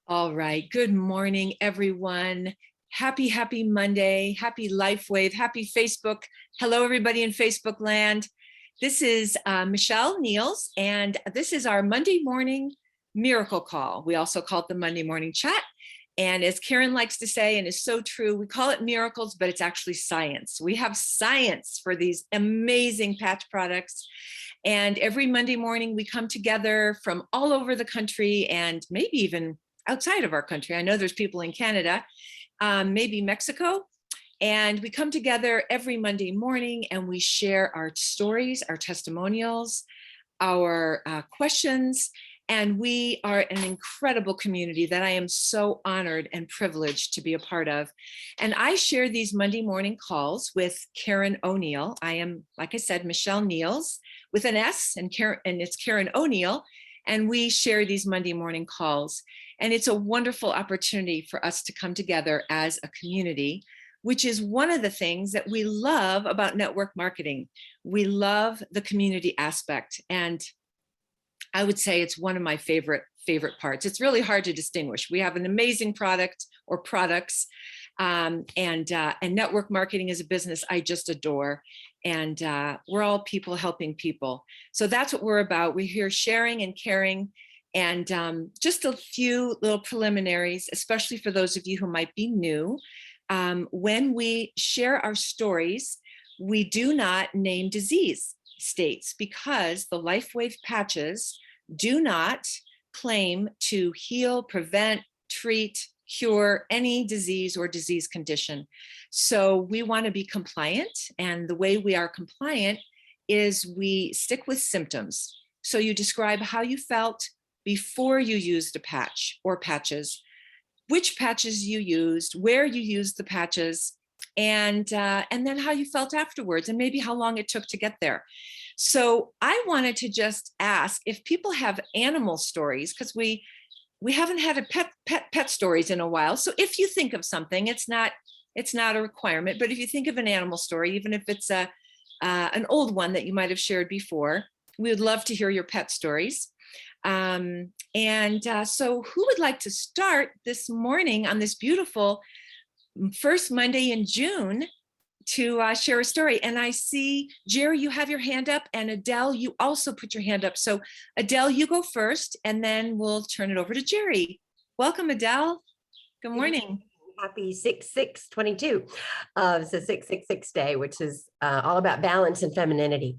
All right. Good morning, everyone. Happy Monday. Happy Life Wave. Happy Facebook. Hello, everybody in Facebook land. This is Michelle Niels, and this is our Monday morning miracle call. We also call it the Monday morning chat. And as Karen likes to say, and is so true, we call it miracles, but it's actually science. We have science for these amazing patch products. And every Monday morning, we come together from all over the country and maybe even outside of our country. I know there's people in Canada, maybe Mexico. And we come together every Monday morning and we share our stories, our testimonials, our questions. And we are an incredible community that I am so honored and privileged to be a part of. And I share these Monday morning calls with Karen O'Neill. I am, like I said, Michelle Niels with an S, and it's Karen O'Neill. And we share these Monday morning calls. And it's a wonderful opportunity for us to come together as a community, which is one of the things that we love about network marketing. We love the community aspect. And I would say it's one of my favorite parts. It's really hard to distinguish. We have an amazing product or products, and network marketing is a business I just adore. And we're all people helping people. So that's what we're about. We're here sharing and caring. And just a few little preliminaries, especially for those of you who might be new. When we share our stories, we do not name disease states because the LifeWave patches do not claim to heal, prevent, treat, cure any disease or disease condition. So we want to be compliant. And the way we are compliant is we stick with symptoms. So you describe how you felt before you used a patch or patches, which patches you used, where you used the patches, and then how you felt afterwards, and maybe how long it took to get there. So I wanted to just ask if people have animal stories, because we haven't had a pet stories in a while. So if you think of something, it's not a requirement, but if you think of an animal story, even if it's an old one that you might have shared before, we would love to hear your pet stories. So who would like to start this morning on this beautiful first Monday in June to share a story? And I see, Jerry, you have your hand up, and Adele, you also put your hand up. So Adele, you go first, and then we'll turn it over to Jerry. Welcome, Adele. Good morning. Happy 6/6/22. It's a 666 day, which is all about balance and femininity.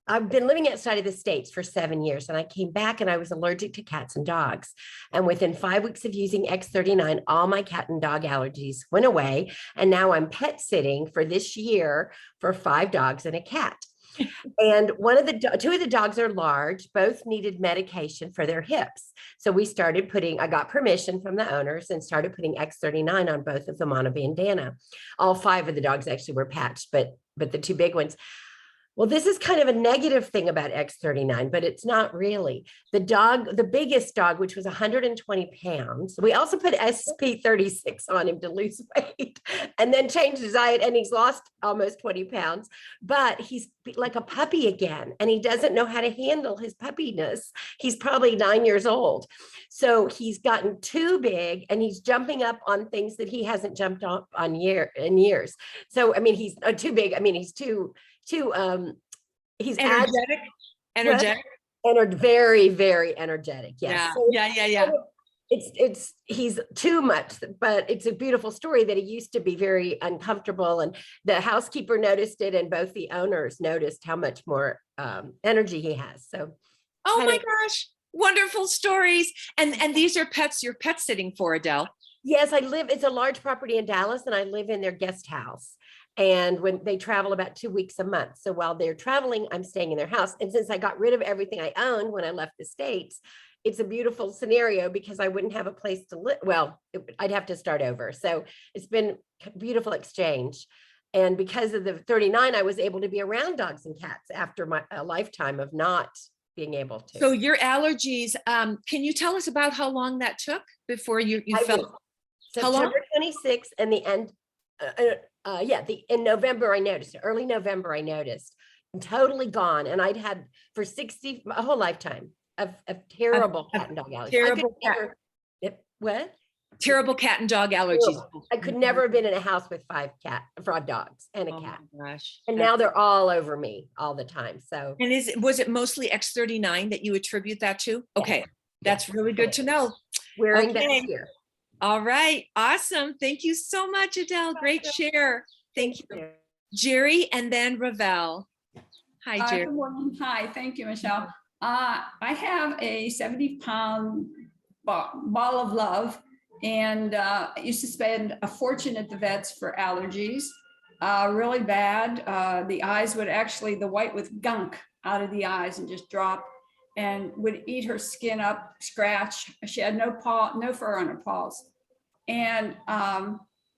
I've been living outside of the States for 7 years, and I came back and I was allergic to cats and dogs. And within 5 weeks of using X39, all my cat and dog allergies went away. And now I'm pet sitting for this year for 5 dogs and a cat. And two of the dogs are large, both needed medication for their hips. So I got permission from the owners and started putting X39 on both of them on a bandana. All 5 of the dogs actually were patched, but the 2 big ones. Well, this is kind of a negative thing about X39, but it's not really. The biggest dog, which was 120 pounds, we also put SP36 on him to lose weight and then changed his diet, and he's lost almost 20 pounds, but he's like a puppy again, and he doesn't know how to handle his puppiness. He's probably 9 years old. So he's gotten too big, and he's jumping up on things that he hasn't jumped up on in years. So, I mean, he's too big. I mean, he's he's energetic, very, very energetic. Yes. Yeah. He's too much, but it's a beautiful story that he used to be very uncomfortable, and the housekeeper noticed it, and both the owners noticed how much more energy he has. So, oh my gosh, wonderful stories. And these are pets you're pet sitting for, Adele? Yes, it's a large property in Dallas, and I live in their guest house. And when they travel about 2 weeks a month. So while they're traveling, I'm staying in their house. And since I got rid of everything I owned when I left the States, it's a beautiful scenario because I wouldn't have a place to live. Well, I'd have to start over. So it's been a beautiful exchange. And because of the 39, I was able to be around dogs and cats after a lifetime of not being able to. So your allergies, can you tell us about how long that took before you felt? September 26th and the end. In November, I noticed it. Early November, I noticed. Totally gone. And I'd had for a whole lifetime, of terrible cat and dog allergies. Terrible cat. What? Terrible cat and dog allergies. I could never have been in a house with 5 dogs and a cat. My gosh. And now they're all over me all the time. So. And was it mostly X39 that you attribute that to? Okay. Yes. That's really good to know. Wearing that here. All right. Awesome. Thank you so much, Adele. Great share. Thank you. Jerry and then Ravel. Hi, Jerry. Good morning. Hi. Thank you, Michelle. I have a 70-pound ball of love, and I used to spend a fortune at the vets for allergies, really bad. The eyes would actually, the white with gunk out of the eyes and just drop, and would eat her skin up, scratch. She had no fur on her paws. And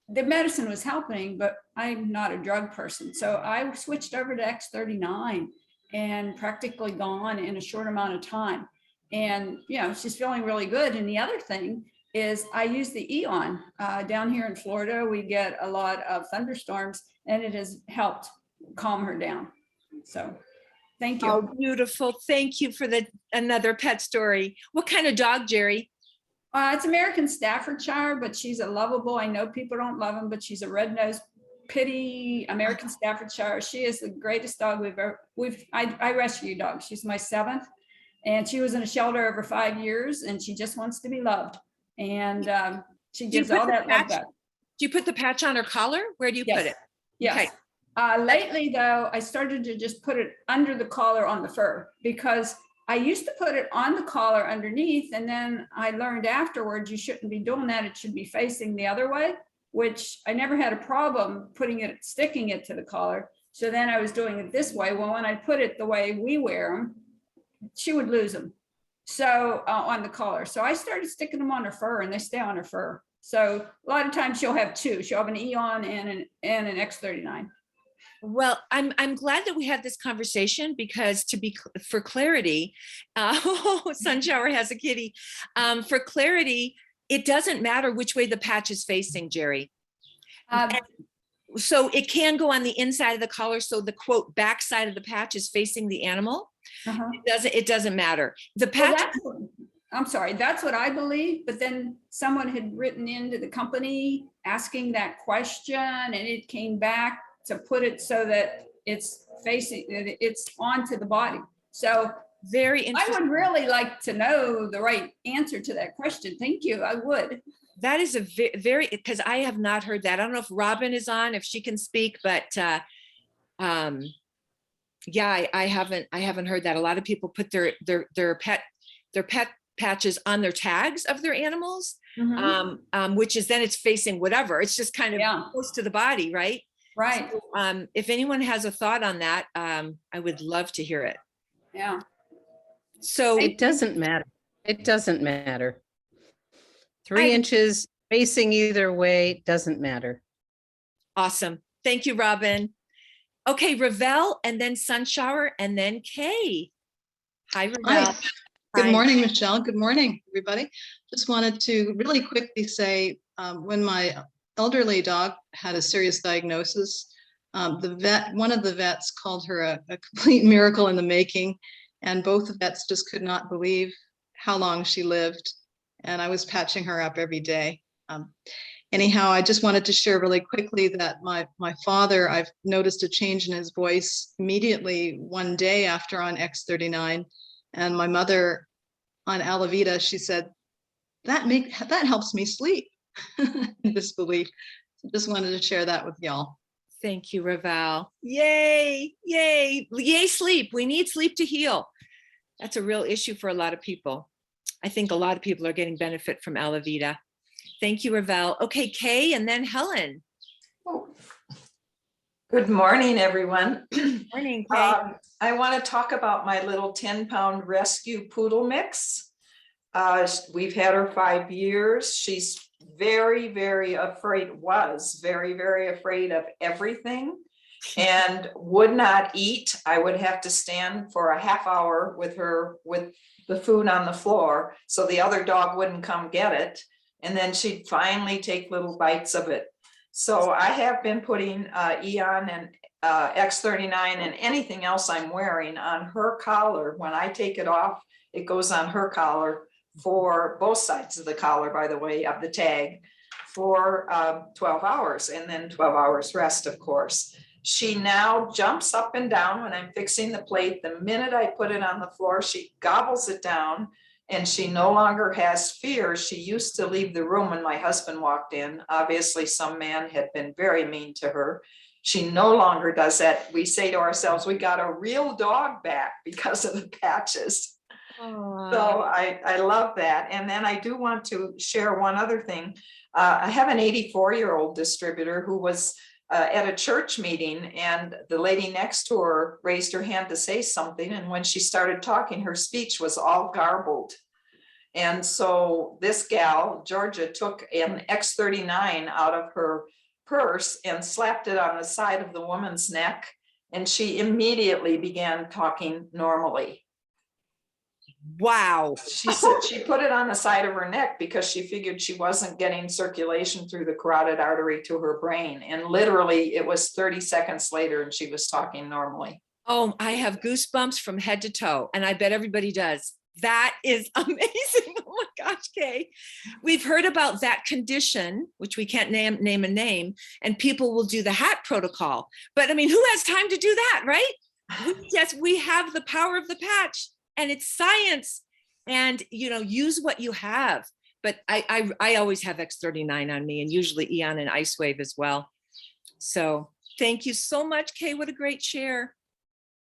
the medicine was helping, but I'm not a drug person. So I switched over to X39 and practically gone in a short amount of time. And, she's feeling really good. And the other thing is I use the Eon. Down here in Florida, we get a lot of thunderstorms, and it has helped calm her down. So thank you. Oh, beautiful. Thank you for another pet story. What kind of dog, Jerry? It's American Staffordshire, but she's a lovable. I know people don't love him, but she's a red-nosed, pitty American Staffordshire. She is the greatest dog I rescue dogs. She's my 7th, and she was in a shelter over 5 years, and she just wants to be loved. And she gives all that love back. Do you put the patch on her collar? Where do you put it? Yes. Okay. Lately, though, I started to just put it under the collar on the fur, because I used to put it on the collar underneath, and then I learned afterwards you shouldn't be doing that. It should be facing the other way, which I never had a problem sticking it to the collar. So then I was doing it this way. Well, when I put it the way we wear them, she would lose them. So on the collar. So I started sticking them on her fur, and they stay on her fur. So a lot of times she'll have 2. She'll have an Eon and an X39. Well, I'm glad that we had this conversation, because for clarity, Sunshower has a kitty. For clarity, it doesn't matter which way the patch is facing, Jerry. So it can go on the inside of the collar. So the quote back side of the patch is facing the animal. It doesn't matter. The patch. I'm sorry, that's what I believe. But then someone had written into the company asking that question, and it came back to put it so that it's onto the body. So very interesting. I would really like to know the right answer to that question. Thank you. I would. That is a very, because I have not heard that. I don't know if Robin is on, if she can speak, but I haven't heard that. A lot of people put their pet patches on their tags of their animals, which is then it's facing whatever. It's just kind of close to the body, right? Right. So, if anyone has a thought on that, I would love to hear it. Yeah. So it doesn't matter. It doesn't matter. 3 inches facing either way doesn't matter. Awesome. Thank you, Robin. Okay, Ravel, and then Sunshower, and then Kay. Hi, Ravel. Hi. Good morning, Michelle. Good morning, everybody. Just wanted to really quickly say, when my elderly dog had a serious diagnosis, one of the vets called her a complete miracle in the making, and both the vets just could not believe how long she lived. And I was patching her up every day. Anyhow, I just wanted to share really quickly that my father, I've noticed a change in his voice immediately one day after on X39, and my mother on Alavita, she said, that helps me sleep. In disbelief. So just wanted to share that with y'all. Thank you, Ravel. Yay, yay, yay, sleep. We need sleep to heal. That's a real issue for a lot of people. I think a lot of people are getting benefit from Alavita. Thank you, Ravel. Okay, Kay, and then Helen. Good morning, everyone. Good morning, Kay. I want to talk about my little 10-pound rescue poodle mix. We've had her 5 years. She's very, very afraid of everything, and would not eat. I would have to stand for a half hour with her with the food on the floor so the other dog wouldn't come get it, and then she'd finally take little bites of it. So I have been putting Eon and X39 and anything else I'm wearing on her collar. When I take it off, it goes on her collar for both sides of the collar, by the way, of the tag, for 12 hours, and then 12 hours rest, of course. She now jumps up and down when I'm fixing the plate. The minute I put it on the floor, she gobbles it down, and she no longer has fear. She used to leave the room when my husband walked in. Obviously, some man had been very mean to her. She no longer does that. We say to ourselves, we got a real dog back because of the patches. So I love that. And then I do want to share one other thing. I have an 84-year-old distributor who was at a church meeting, and the lady next to her raised her hand to say something. And when she started talking, her speech was all garbled. And so this gal, Georgia, took an X39 out of her purse and slapped it on the side of the woman's neck. And she immediately began talking normally. Wow. She said she put it on the side of her neck because she figured she wasn't getting circulation through the carotid artery to her brain. And literally it was 30 seconds later and she was talking normally. Oh, I have goosebumps from head to toe, and I bet everybody does. That is amazing. Oh my gosh, Kay. We've heard about that condition, which we can't name a name, and people will do the hat protocol. But I mean, who has time to do that, right? We have the power of the patch, and it's science. And use what you have. But I always have X39 on me, and usually Eon and Ice Wave as well. So thank you so much, Kay. What a great share,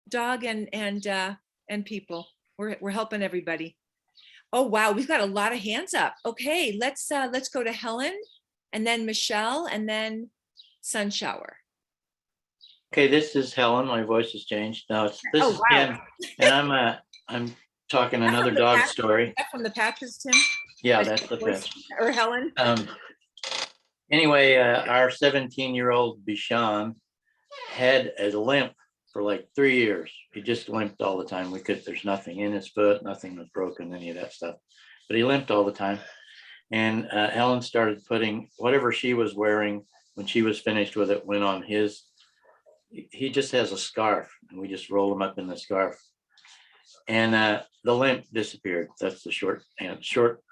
dog and people. We're helping everybody. Oh, wow. We've got a lot of hands up. Okay, let's go to Helen, and then Michelle, and then Sunshower. Okay, this is Helen. My voice has changed. Now this is Tim, and I'm talking another dog story. Is that from the patches, Tim? Yeah, that's the patch. Or Helen? Anyway, our 17-year-old Bichon had a limp for like 3 years. He just limped all the time. There's nothing in his foot, nothing was broken, any of that stuff. But he limped all the time. And Helen started putting whatever she was wearing when she was finished with it, went on his. He just has a scarf, and we just roll him up in the scarf. And the limp disappeared. That's the short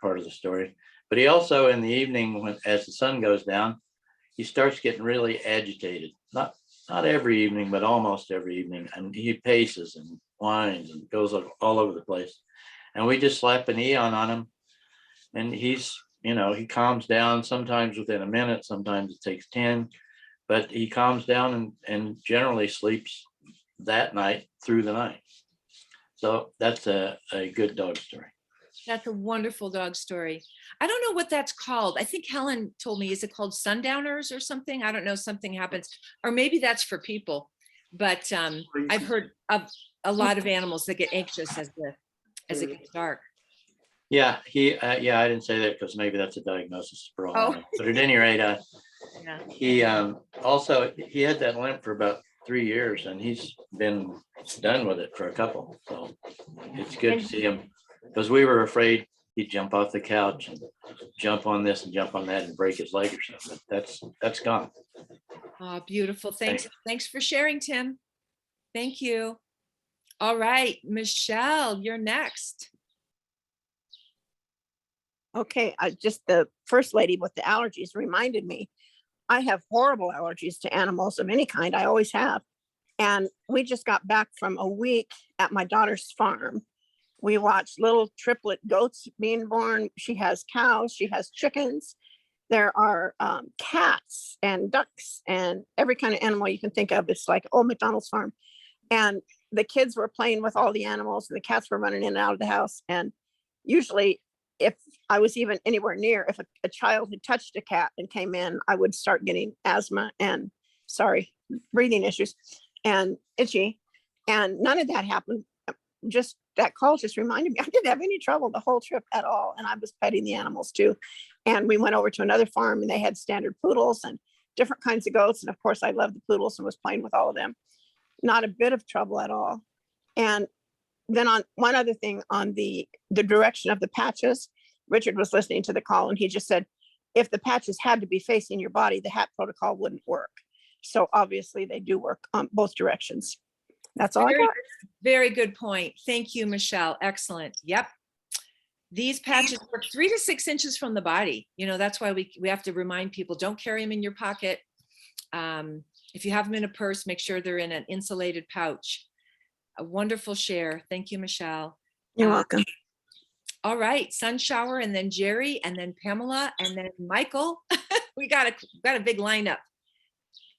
part of the story. But he also, in the evening, as the sun goes down, he starts getting really agitated. Not every evening, but almost every evening. And he paces and whines and goes all over the place. And we just slap an Eon on him. And he calms down sometimes within a minute. Sometimes it takes 10. But he calms down and generally sleeps that night through the night. So that's a good dog story. That's a wonderful dog story. I don't know what that's called. I think Helen told me, is it called sundowners or something? I don't know, something happens. Or maybe that's for people. But I've heard of a lot of animals that get anxious as it gets dark. Yeah, I didn't say that because maybe that's a diagnosis for all I know. But at any rate, he also had that limp for about 3 years, and he's been done with it for a couple. So it's good to see him, because we were afraid he'd jump off the couch and jump on this and jump on that and break his leg or something. That's gone. Oh, beautiful. Thanks for sharing, Tim. Thank you. All right, Michelle, you're next. Okay, just the first lady with the allergies reminded me, I have horrible allergies to animals of any kind. I always have. And we just got back from a week at my daughter's farm. We watched little triplet goats being born. She has cows, she has chickens. There are cats and ducks and every kind of animal you can think of. It's like old McDonald's farm. And the kids were playing with all the animals, and the cats were running in and out of the house. And usually, if I was even anywhere near, if a child had touched a cat and came in, I would start getting asthma and breathing issues and itchy. And none of that happened. Just that call just reminded me I didn't have any trouble the whole trip at all. And I was petting the animals too. And we went over to another farm, and they had standard poodles and different kinds of goats. And of course, I loved the poodles and was playing with all of them. Not a bit of trouble at all. And then on one other thing, on the direction of the patches, Richard was listening to the call, and he just said, if the patches had to be facing your body, the hat protocol wouldn't work. So obviously they do work on both directions. That's all I Very, got. very good point. Thank you, Michelle. Excellent. Yep. These patches work 3 to 6 inches from the body. You know, that's why we have to remind people, don't carry them in your pocket. If you have them in a purse, make sure they're in an insulated pouch. A wonderful share. Thank you, Michelle. You're welcome. All right, Sun Shower, and then Jerry, and then Pamela, and then Michael. we got a big lineup.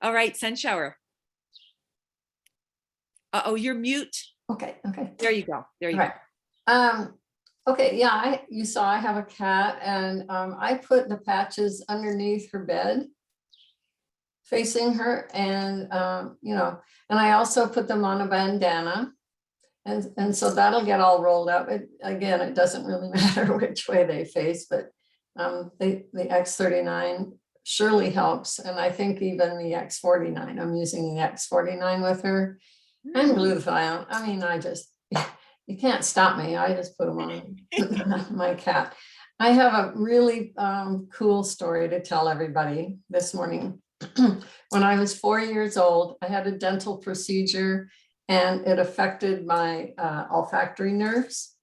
All right, Sun Shower. Oh, you're mute. Okay. There you go. There you Right. Okay, yeah, you saw I have a cat, and I put the patches underneath her bed facing her, and and I also put them on a bandana, and so that'll get all rolled up. It doesn't really matter which way they face, but the X39 surely helps, and I think even the X49. I'm using the X49 with her, and glutathione. I mean, you can't stop me. I just put them on my cat. I have a really cool story to tell everybody this morning. When I was 4 years old, I had a dental procedure, and it affected my olfactory nerves.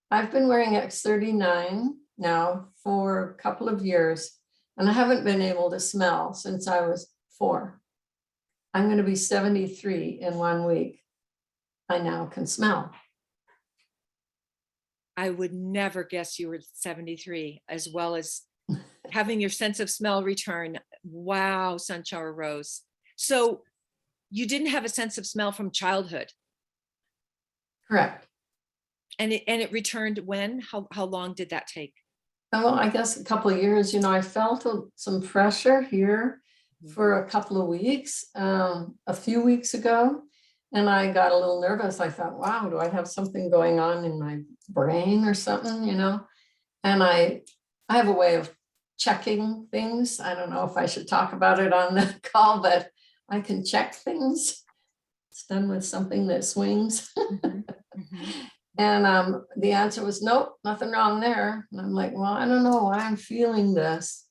I've been wearing X39 now for a couple of years, and I haven't been able to smell since I was 4. I'm going to be 73 in 1 week. I now can smell. I would never guess you were 73, as well as having your sense of smell return. Wow, Sun Shower Rose. So you didn't have a sense of smell from childhood. Correct. And it returned when? How long did that take? Well, I guess a couple of years. I felt some pressure here for a couple of weeks, a few weeks ago. And I got a little nervous. I thought, wow, do I have something going on in my brain or something, And I have a way of checking things. I don't know if I should talk about it on the call, but I can check things. It's done with something that swings. And the answer was, nope, nothing wrong there. And I'm like, well, I don't know why I'm feeling this.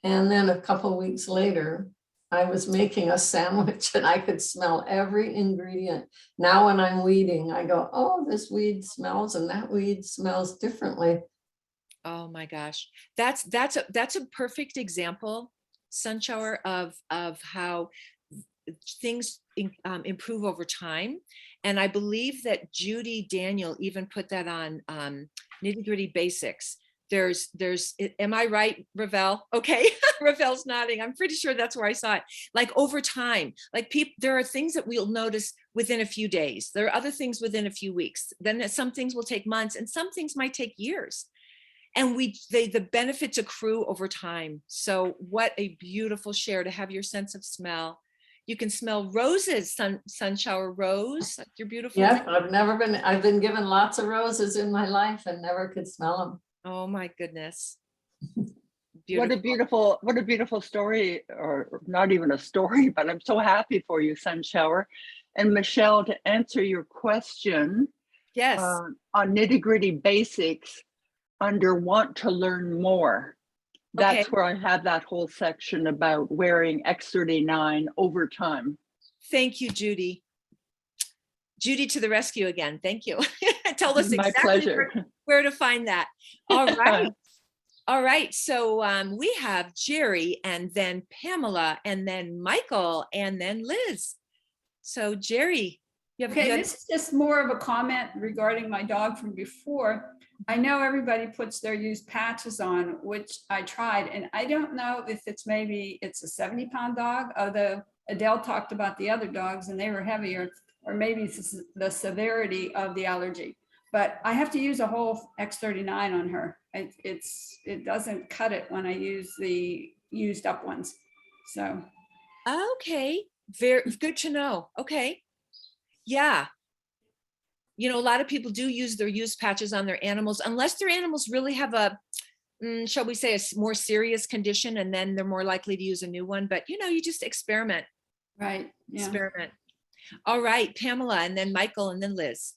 And then a couple of weeks later, I was making a sandwich and I could smell every ingredient. Now when I'm weeding, I go, oh, this weed smells and that weed smells differently. Oh my gosh. That's a perfect example, Sun Shower, of how things improve over time. And I believe that Judy Daniel even put that on Nitty Gritty Basics. Am I right, Ravel? Okay, Ravel's nodding. I'm pretty sure that's where I saw it. Like over time, like there are things that we'll notice within a few days. There are other things within a few weeks. Then some things will take months, and some things might take years. And the benefits accrue over time. So what a beautiful share to have your sense of smell. You can smell roses, Sun Shower Rose. You're beautiful. Yeah, I've been given lots of roses in my life and never could smell them. Oh my goodness. What a beautiful story, or not even a story, but I'm so happy for you, Sun Shower. And Michelle, to answer your question, yes, on Nitty Gritty Basics, under Want to Learn More, that's where I have that whole section about wearing X39 over time. Thank you, Judy. Judy to the rescue again. Thank you. Tell us My exactly pleasure. where to find that. All right. All right. So we have Jerry, and then Pamela, and then Michael, and then Liz. So Jerry, this is just more of a comment regarding my dog from before. I know everybody puts their used patches on, which I tried, and I don't know if it's a 70-pound dog, although Adele talked about the other dogs and they were heavier, or maybe it's the severity of the allergy. But I have to use a whole X39 on her. It doesn't cut it when I use the used up ones. So. Okay, very good to know. Okay, yeah. A lot of people do use their used patches on their animals, unless their animals really have shall we say, a more serious condition, and then they're more likely to use a new one. But you just experiment. Right. Yeah. Experiment. All right, Pamela, and then Michael, and then Liz.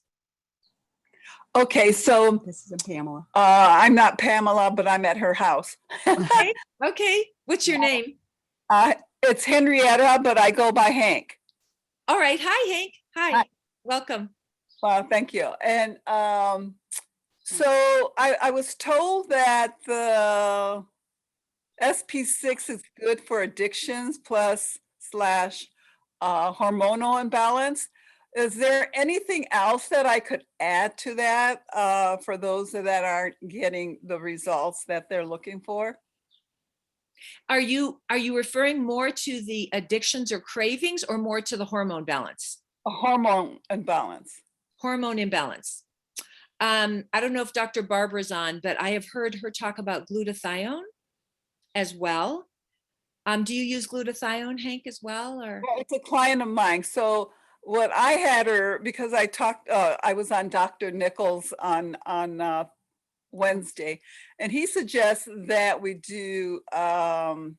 Okay, so this is Pamela. I'm not Pamela, but I'm at her house. Okay. What's your name? It's Henrietta, but I go by Hank. All right. Hi, Hank. Hi. Hi. Welcome. Well, thank you. And so I was told that the SP6 is good for addictions plus slash hormonal imbalance. Is there anything else that I could add to that for those that aren't getting the results that they're looking for? Are you referring more to the addictions or cravings or more to the hormone balance? A hormone imbalance. Hormone imbalance. I don't know if Dr. Barbara's on, but I have heard her talk about glutathione as well. Do you use glutathione, Hank, as well? Or Well, it's a client of mine. So what I had her, because I was on Dr. Nichols on Wednesday, and he suggests that we do the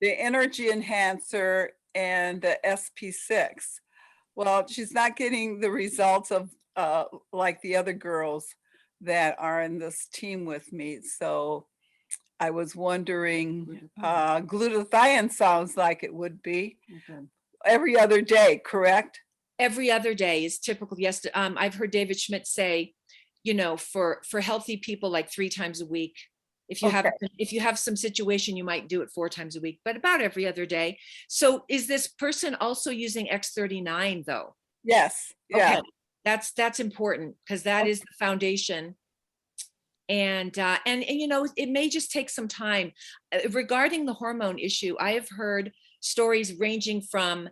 energy enhancer and the SP6. Well, she's not getting the results of like the other girls that are in this team with me. So I was wondering, glutathione sounds like it would be every other day, correct? every other day is typical. Yes. I've heard David Schmidt say, for healthy people, like 3 times a week. If you have some situation, you might do it 4 times a week, but about every other day. So is this person also using X39 though? Yes. Yeah. Okay. That's important because that is the foundation. And it may just take some time. Regarding the hormone issue, I have heard stories ranging from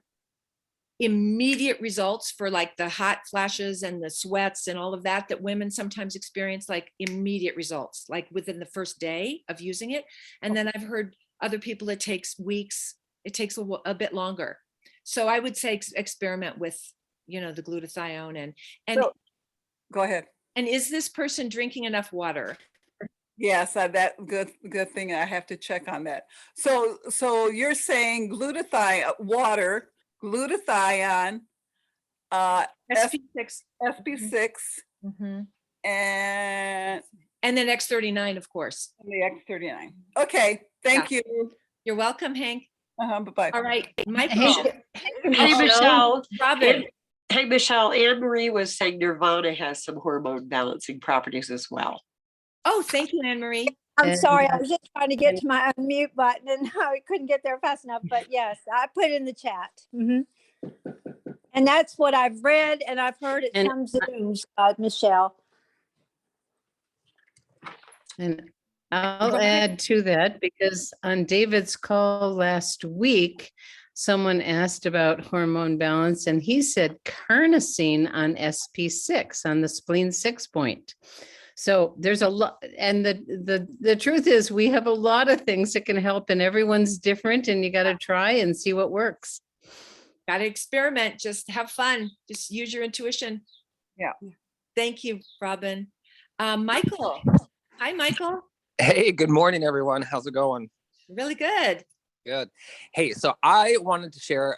immediate results for like the hot flashes and the sweats and all of that women sometimes experience, like immediate results, like within the first day of using it. And then I've heard other people, it takes weeks, it takes a bit longer. So I would say experiment with, the glutathione and So, go ahead. And is this person drinking enough water? Yes, that good thing. I have to check on that. So you're saying glutathione, water, glutathione, SP6, SP6, and then X39, of course. the X39. Okay, thank you. You're welcome, Hank. Bye-bye. All right, Michael. Hey, Michelle. Robin. Hey, Michelle, Anne Marie was saying Nirvana has some hormone balancing properties as well. Oh, thank you, Anne Marie. I'm sorry, I was just trying to get to my unmute button and I couldn't get there fast enough, but yes, I put in the chat. And that's what I've read and I've heard at some Zooms, Michelle. And I'll add to that because on David's call last week, someone asked about hormone balance and he said carnosine on SP6 on the spleen 6 point. So there's a lot, and the truth is we have a lot of things that can help and everyone's different and you got to try and see what works. Got to experiment, just have fun, just use your intuition. Yeah. Thank you, Robin. Michael. Hi, Michael. Hey, good morning, everyone. How's it going? Really good. Good. Hey, so I wanted to share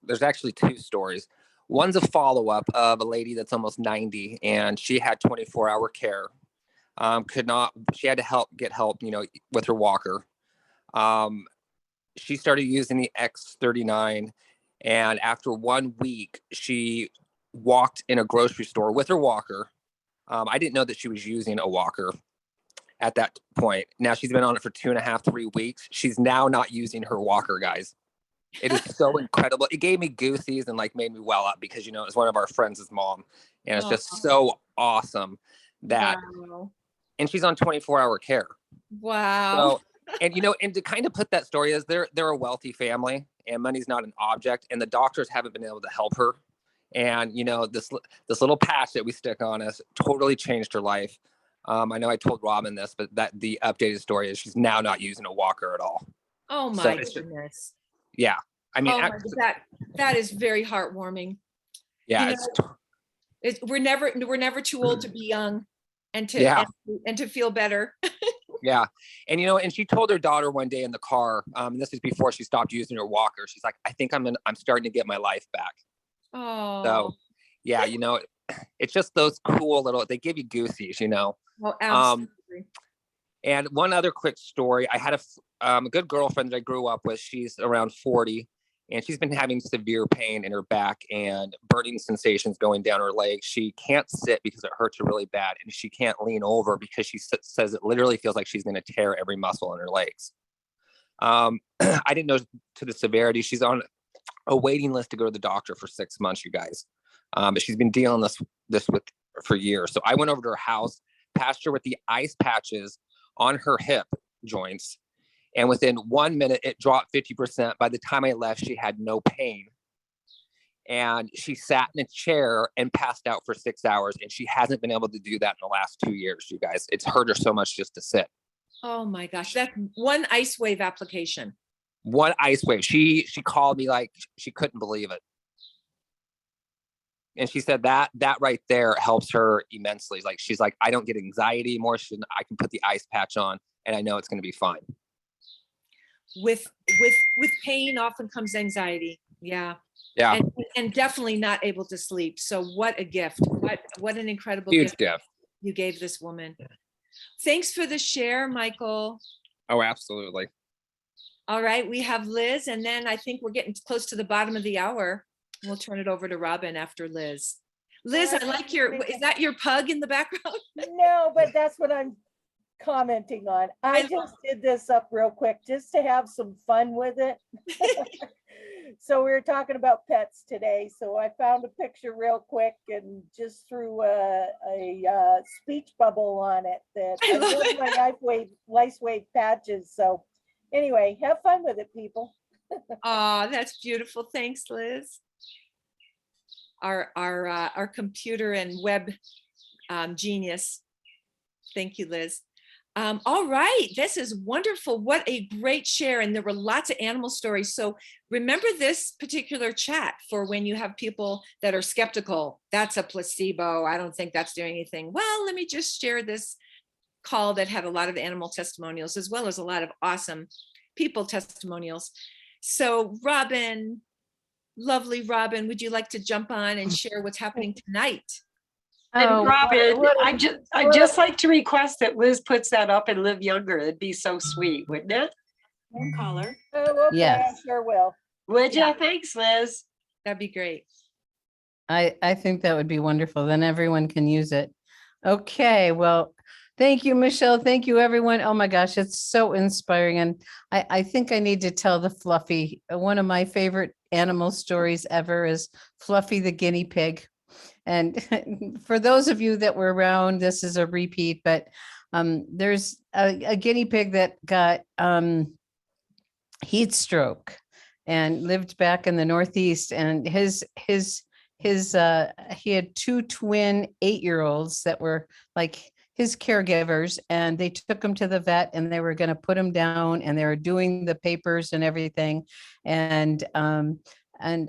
there's actually 2 stories. One's a follow-up of a lady that's almost 90 and she had 24-hour care. She had to get help, with her walker. She started using the X39 and after 1 week, she walked in a grocery store with her walker. I didn't know that she was using a walker at that point. Now she's been on it for 2.5, 3 weeks. She's now not using her walker, guys. It is so incredible. It gave me goosies and made me well up because, it was one of our friends' mom. And it's just so awesome that, and she's on 24-hour care. Wow. So, and to kind of put that story is they're a wealthy family and money's not an object and the doctors haven't been able to help her. And, this little patch that we stick on has totally changed her life. I know I told Robin this, but that the updated story is she's now not using a walker at all. Oh my goodness. Yeah. I mean, that is very heartwarming. Yeah. We're never too old to be young and to feel better. Yeah. And, and she told her daughter one day in the car, this is before she stopped using her walker. She's like, I think I'm starting to get my life back. Oh. So yeah, it's just those cool they give you goosies, Oh, absolutely. And one other quick story. I had a good girlfriend that I grew up with. She's around 40, and she's been having severe pain in her back and burning sensations going down her legs. She can't sit because it hurts her really bad, and she can't lean over because she says it literally feels like she's going to tear every muscle in her legs. I didn't know to the severity. She's on a waiting list to go to the doctor for 6 months, you guys. But she's been dealing this with for years. So I went over to her house, patched her with the ice patches on her hip joints. And within 1 minute, it dropped 50%. By the time I left, she had no pain. And she sat in a chair and passed out for 6 hours. And she hasn't been able to do that in the last 2 years, you guys. It's hurt her so much just to sit. Oh my gosh, that's one ice wave application. One ice wave. She called me like she couldn't believe it. And she said that right there helps her immensely. Like, she's like, I don't get anxiety anymore. I can put the ice patch on and I know it's going to be fine. With pain often comes anxiety. Yeah. Yeah. And definitely not able to sleep. So what a gift. What an incredible Huge gift you gave this woman. Thanks for the share, Michael. Oh, absolutely. All right, we have Liz, and then I think we're getting close to the bottom of the hour. We'll turn it over to Robin after Liz. Liz, I like is that your pug in the background? No, but that's what I'm commenting on. I just did this up real quick just to have some fun with it. So we were talking about pets today. So I found a picture real quick and just threw a speech bubble on it that I love my lice wave patches. So anyway, have fun with it, people. Oh, that's beautiful. Thanks, Liz. Our computer and web genius. Thank you, Liz. All right, this is wonderful. What a great share. And there were lots of animal stories. So remember this particular chat for when you have people that are skeptical. That's a placebo. I don't think that's doing anything. Well, let me just share this call that had a lot of animal testimonials as well as a lot of awesome people testimonials. So Robin, lovely Robin, would you like to jump on and share what's happening tonight? And Robin, I just like to request that Liz puts that up and Live Younger. It'd be so sweet, wouldn't it? Caller. Oh, okay, Yes. I sure will. Would you? Thanks, Liz. That'd be great. I think that would be wonderful. Then everyone can use it. Okay, well, thank you, Michelle. Thank you, everyone. Oh my gosh, it's so inspiring. And I think I need to tell the Fluffy. One of my favorite animal stories ever is Fluffy the guinea pig. And for those of you that were around, this is a repeat, but there's a guinea pig that got heat stroke and lived back in the Northeast. And he had two twin 8-year-olds that were like his caregivers, and they took him to the vet and they were going to put him down and they were doing the papers and everything. And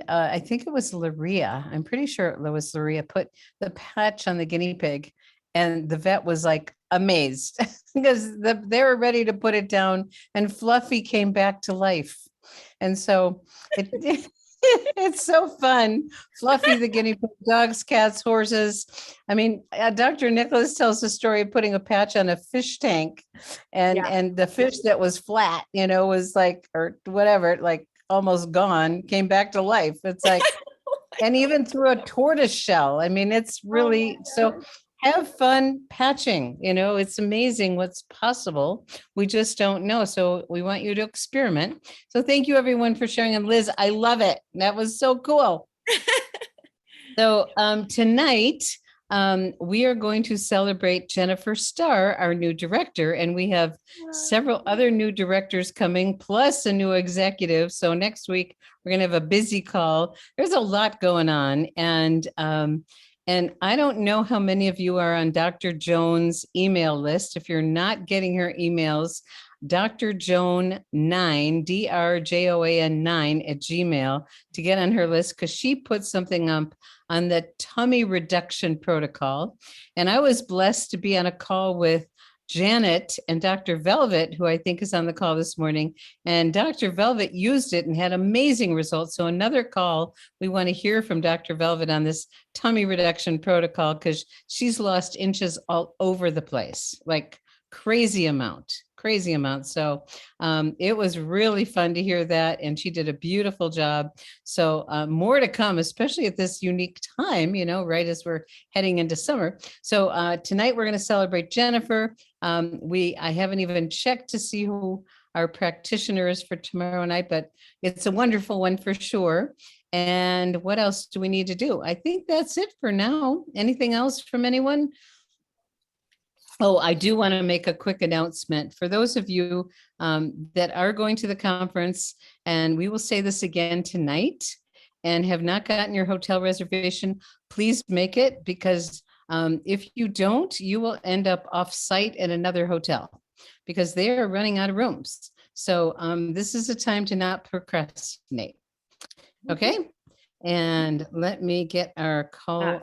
I think it was Luria. I'm pretty sure it was Luria put the patch on the guinea pig, and the vet was like amazed because they were ready to put it down, and Fluffy came back to life. And so it's so fun. Fluffy the guinea pig, dogs, cats, horses. I mean, Dr. Nicholas tells the story of putting a patch on a fish tank, and the fish that was flat, was like, or whatever, like almost gone, came back to life. It's like, and even through a tortoise shell. I mean, it's really, so have fun patching, it's amazing what's possible. We just don't know. So we want you to experiment. So thank you everyone for sharing. And Liz, I love it. That was so cool. So tonight, we are going to celebrate Jennifer Starr, our new director, and we have several other new directors coming, plus a new executive. So next week, we're going to have a busy call. There's a lot going on. And I don't know how many of you are on Dr. Joan's email list. If you're not getting her emails, Dr. Joan 9, DRJOAN 9 at Gmail to get on her list, because she put something up on the tummy reduction protocol. And I was blessed to be on a call with Janet and Dr. Velvet, who I think is on the call this morning. And Dr. Velvet used it and had amazing results. So another call, we want to hear from Dr. Velvet on this tummy reduction protocol, because she's lost inches all over the place, like crazy amount. crazy amount. So it was really fun to hear that. And she did a beautiful job. So more to come, especially at this unique time, right as we're heading into summer. So tonight we're going to celebrate Jennifer. I haven't even checked to see who our practitioner is for tomorrow night, but it's a wonderful one for sure. And what else do we need to do? I think that's it for now. Anything else from anyone? Oh, I do want to make a quick announcement for those of you that are going to the conference, and we will say this again tonight, and have not gotten your hotel reservation, please make it, because if you don't, you will end up off-site at another hotel because they are running out of rooms. So this is a time to not procrastinate. Okay. And let me get our call.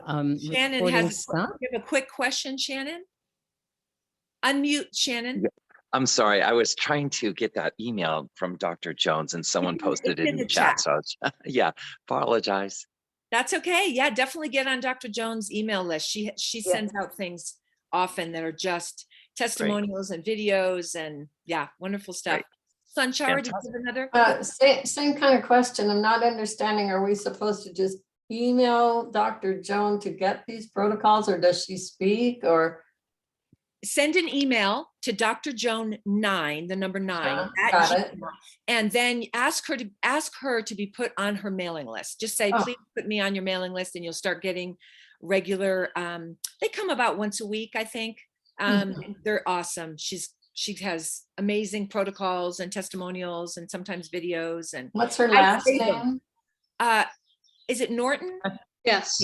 Shannon has a quick question, Shannon. Unmute, Shannon. I'm sorry. I was trying to get that email from Dr. Jones and someone posted it in the chat. So yeah, apologize. That's okay. Yeah, definitely get on Dr. Jones' email list. She sends out things often that are just testimonials and videos and wonderful stuff. Sunshine, do you have another? Same kind of question. I'm not understanding. Are we supposed to just email Dr. Jones to get these protocols, or does she speak, or? Send an email to Dr. Joan 9, the number 9, and then ask her to be put on her mailing list. Just say, please put me on your mailing list, and you'll start getting regular. They come about once a week, I think. They're awesome. She has amazing protocols and testimonials and sometimes videos. And what's her last name? Is it Norton? Yes.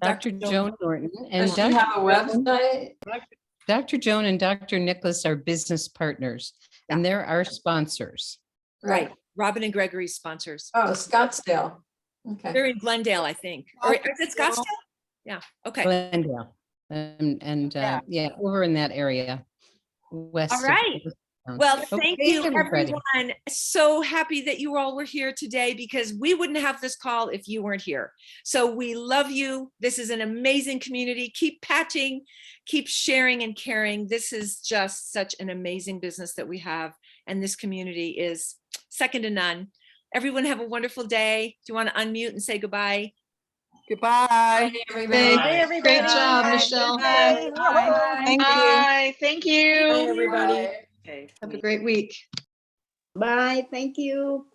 Dr. Joan Norton. And does she have a website? Dr. Joan and Dr. Nicholas are business partners, and they're our sponsors. Right. Robin and Gregory's sponsors. Oh, Scottsdale. Okay. They're in Glendale, I think. Or is it Scottsdale? Yeah. Okay. Glendale. And over in that area. West. All right. Well, thank you, everyone. So happy that you all were here today, because we wouldn't have this call if you weren't here. So we love you. This is an amazing community. Keep patching, keep sharing and caring. This is just such an amazing business that we have. And this community is second to none. Everyone have a wonderful day. Do you want to unmute and say goodbye? Goodbye. Bye, everybody. Bye, everybody. Great job, Michelle. Bye. Thank you. Thank you. Bye, everybody. Have a great week. Bye. Thank you.